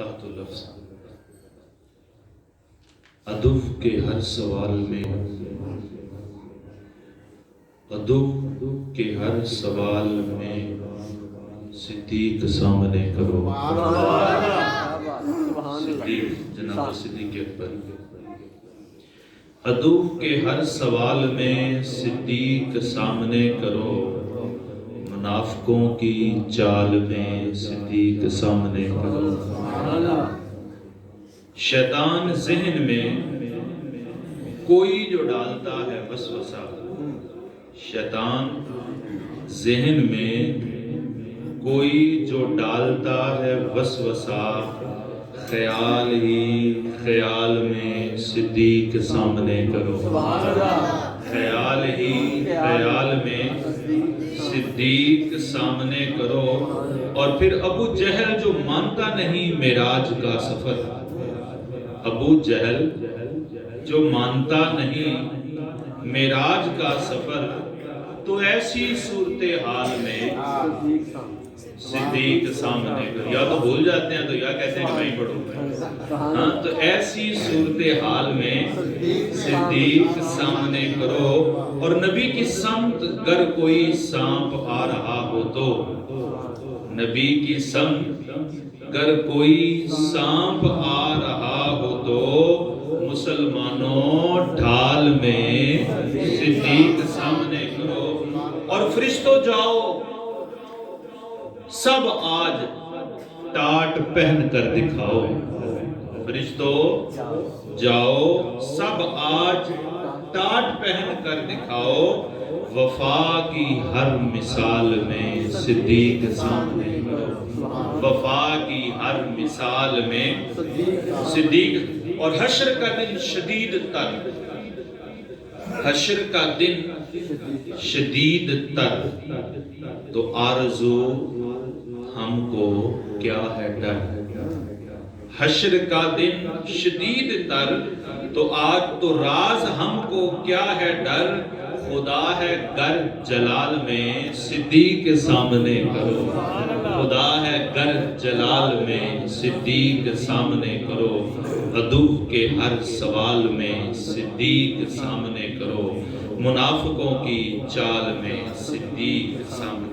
تحت لفظ ادب کے ہر سوال میں ادب کے ہر سوال میں صدیق سامنے کرو. صدیق جناب صدیق اکبر. ادب کے ہر سوال میں صدیق سامنے کرو، منافقوں کی چال میں صدیق سامنے کرو. شیطان ذہن میں کوئی جو ڈالتا ہے وسوسہ، شیطان ذہن میں کوئی جو ڈالتا ہے وسوسہ، خیال ہی خیال میں صدیق سامنے کرو. خیال ہی خیال میں صدیق سامنے کرو. اور پھر ابو جہل جو مانتا نہیں معراج کا سفر، ابو جہل جو مانتا نہیں معراج کا سفر، تو ایسی صورتحال میں صدیق سامنے کرو. یا تو بھول جاتے ہیں تو یا کہتے ہیں کہ نہیں پڑھو. ہاں، تو ایسی صورتحال میں صدیق سامنے کرو. اور نبی کی سمت گر کوئی سانپ آ رہا ہو تو، نبی کی سمت گر کوئی سانپ آ رہا ہو تو، مسلمانوں ڈھال میں صدیق سامنے کرو. اور فرشتوں جاؤ سب آج ٹاٹ پہن کر دکھاؤ. فرشتوں جاؤ سب آج ٹاٹ پہن کر دکھاؤ. وفا کی ہر مثال میں صدیق سامنے کرو. وفا کی ہر مثال میں صدیق. اور حشر کا دن شدید تر، حشر کا دن شدید تر، تو آرزو ہم کو کیا ہے ڈر. حشر کا دن شدید تر، تو آج تو راز ہم کو کیا ہے ڈر. خدا ہے گر جلال میں صدیق سامنے کرو. خدا ہے گر جلال میں صدیق سامنے کرو. ادب کے ہر سوال میں صدیق سامنے کرو، منافقوں کی چال میں صدیق سامنے